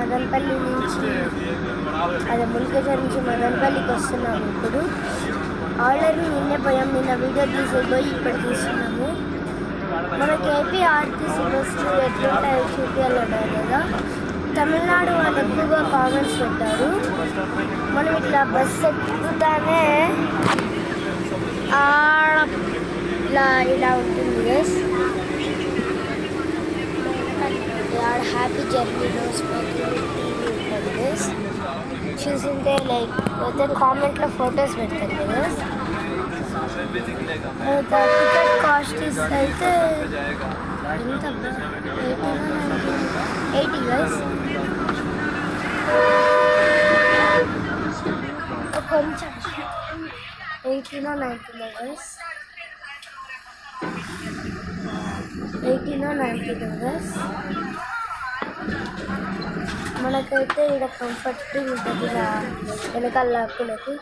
మదనపల్లి నుంచి అదే ముల్కజర్ నుంచి మదనపల్లికి వస్తున్నాము. ఇప్పుడు ఆల్రెడీ నిన్నే పోయాం, నిన్న వీడియో తీసేపోయి ఇప్పుడు తీస్తున్నాము. మనకి ఏపీ ఆర్టీసీ బస్సు ఎట్లుంటాయో చూపించాలన్నారు కదా. తమిళనాడు వాళ్ళు ఎక్కువగా కామెంట్స్ పెట్టారు. మనం ఇట్లా బస్సు ఎక్కుతానే ఇలా ఉంటుంది గైస్. హ్యాపీ జర్నీ రోజు ఉంటుంది గైస్. చూసింటే లైక్ అయితే కామెంట్లో ఫొటోస్ పెడతారు కదా. టికెట్ కాస్ట్ అయితే ఎంత 80 గైస్. కొంచెం 80 గైస్. 80 గైస్. మనకైతే ఇక్కడ కంఫర్టబుల్ ఉంటుంది. ఇలా వెనకాల లాక్కులకు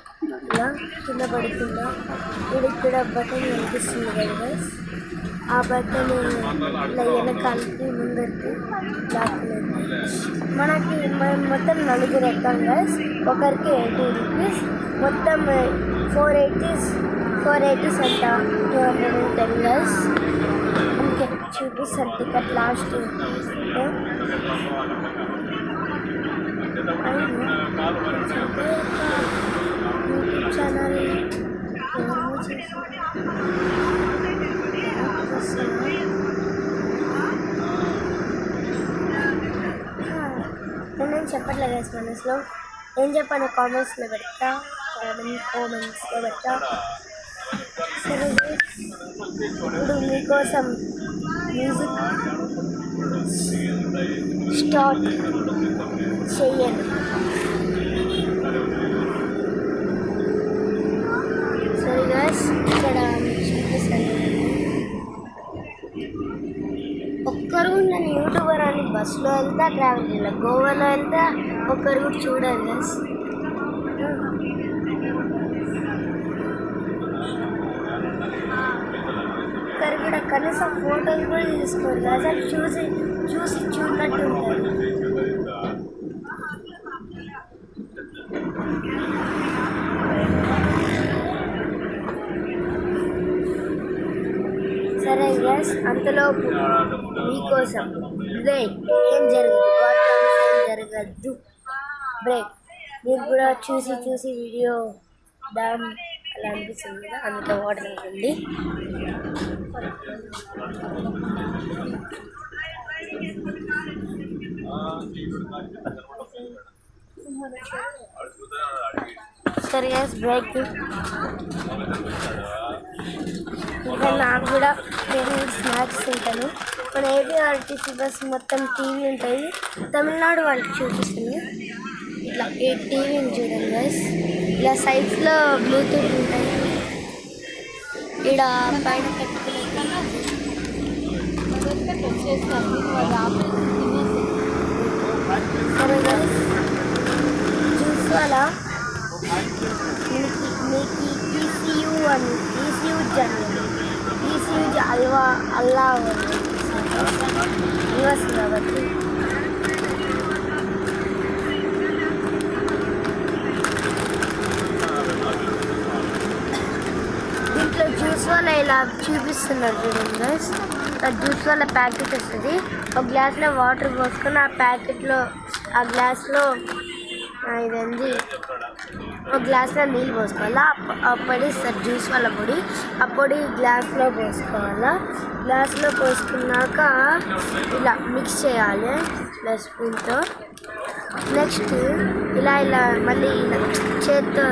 ఇలా కింద పడుతుందా ఇక్కడ బటన్ కనిపిస్తుంది కదా గైస్. ఆ బటన్ ఇలా వెనకాలకి ముందరికి లాక్కులేదు. మనకి మొత్తం 4 ఎక్కాం గైస్. ఒకరికి 80 రూపీస్, మొత్తం 480 అంట. 210 గైస్. అందుకే చూపిస్తాను టికెట్ లాస్ట్. యూట్యూబ్ ఛానల్ నేను చెప్పట్లేదు గైస్. మనసులో ఏం చెప్పాను కామెంట్స్లో పెడతా. సరే ఇప్పుడు మీకోసం మ్యూజిక్ స్టార్ట్ చెయ్యండి. సరే గైస్, ఇక్కడ చూపిస్తాను. ఒక్కరు నేను యూట్యూబర్ అని బస్సులో వెళ్తా, ట్రావెల్ చేయాలి. గోవాలో వెళ్తా ఒక్కరు కూడా చూడాలి గైస్. ఒక్కరు కూడా కనీసం ఫోటోలు కూడా తీసుకోరు. అసలు చూసి చూడనట్టు ఉంటారు. సరే గైస్, అంతలోపు మీకోసం బ్రేక్ ఏం జరగద్దు బ్రేక్. మీరు కూడా చూసి వీడియో డామ్ అలా అనిపిస్తుంది కదా, అందుకే వాటర్ ఉంటుంది. సరే గైస్, బ్రేక్. ఇంకా నాకు కూడా నేను స్నాక్స్ తింటాను. మన ఏపీ ఆర్టీసీ బస్ మొత్తం టీవీ ఉంటుంది. తమిళనాడు వాళ్ళకి చూపిస్తాను. ఇట్లా ఈ టీవీని చూడండి గైస్. ఇలా సైడ్స్లో బ్లూటూత్ ఉంటాయి. ఇక్కడ పైన పెట్టుకునే సరే గైస్, చూసాలా మీకు ఈసీయూ అని ఈసీయూ అల్లా యూఎస్ కాబట్టి దీంట్లో జ్యూస్ వల్ల ఇలా చూపిస్తున్నారు చూడండి గైస్. ఆ జ్యూస్ వల్ల ప్యాకెట్ వస్తుంది. ఒక గ్లాస్లో వాటర్ పోసుకొని ఆ ప్యాకెట్లో ఆ గ్లాస్లో ఇదండి ఒక గ్లాస్లో నీళ్ళు పోసుకోవాలా. ఆ పొడి ఇస్తారు జ్యూస్ వల్ల పొడి. ఆ పొడి గ్లాస్లో పోసుకోవాలా. గ్లాస్లో పోసుకున్నాక ఇలా మిక్స్ చేయాలి ఇలా స్పూన్తో. నెక్స్ట్ ఇలా మళ్ళీ ఇలా చేత్తో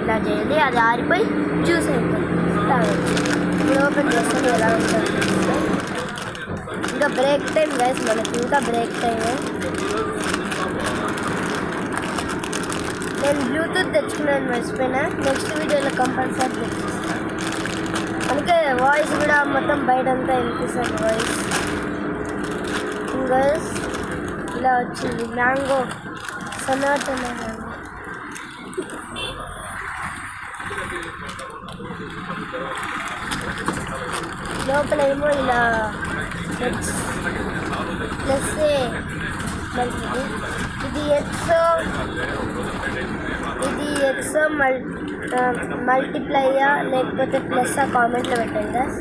ఇలా చేయాలి. అది ఆరిపోయి జ్యూస్ అయిపోతుంది, తాగొచ్చు. ఇప్పుడు ఓపెన్ చేస్తే ఎలా ఉంటుంది. ఇంకా బ్రేక్ టైం గైస్, మనకి ఇంకా బ్రేక్ టైం. నేను బ్లూటూత్ తెచ్చుకున్నాను, మర్చిపోయినా. నెక్స్ట్ వీడియోలో కంపల్సరీ తెచ్చిస్తాను. అందుకే వాయిస్ కూడా మొత్తం బయటంతా వినిపిస్తుంది వాయిస్. గైస్ ఇలా వచ్చింది మ్యాంగో సనాతన మ్యాంగో. లోపల ఏమో ఇలా ప్లస్ మంచిది. ఇది ఎక్స్ మల్టిప్లైయా లేకపోతే ప్లస్ కామెంట్లో పెట్టండి గైస్.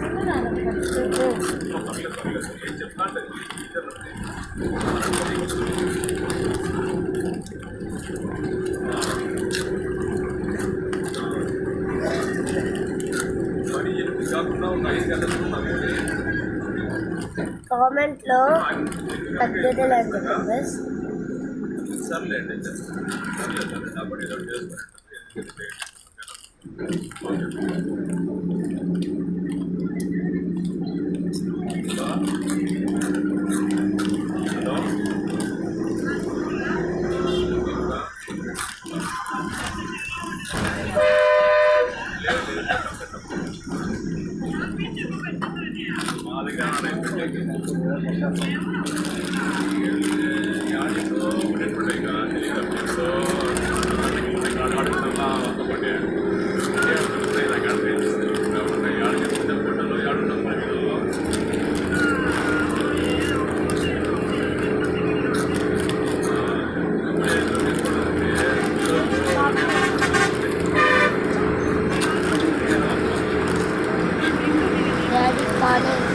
కామెంట్లో పెద్దది లేదు గైస్. డాడీ కాలేజ్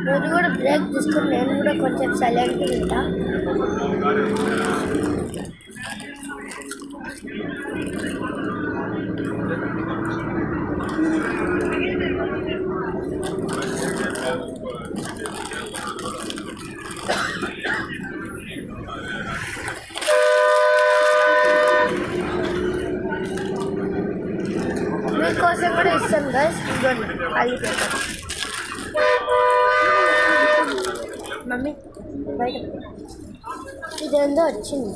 రోజు కూడా బ్రేక్ తీసుకుని నేను కూడా కొంచెం సైలెంట్గా ఉంటా. మీకోసం కూడా ఇస్తాను గైస్. ఇదిగోండి ఖాళీ పేపర్. మమ్మీ బయట ఇదేందో వచ్చింది.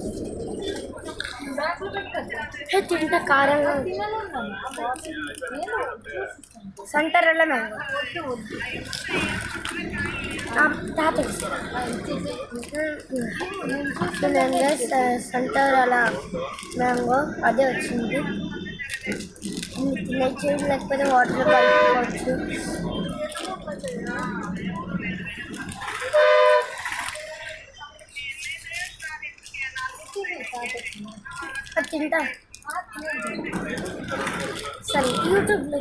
తింటా కారంగా సంటరల్ల మ్యాంగో తాత సంటరల మ్యాంగో అదే వచ్చింది. తినచ్చు లేకపోతే వాటర్ కలుపుకోవచ్చు. అది తింటా సరే యూట్యూబ్లో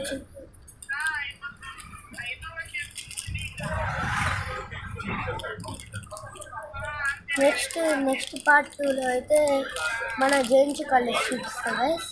నెక్స్ట్ పార్ట్ 2లో అయితే మన జేఎన్‌టీ కాలేజ్ చూపిస్తాం గైస్.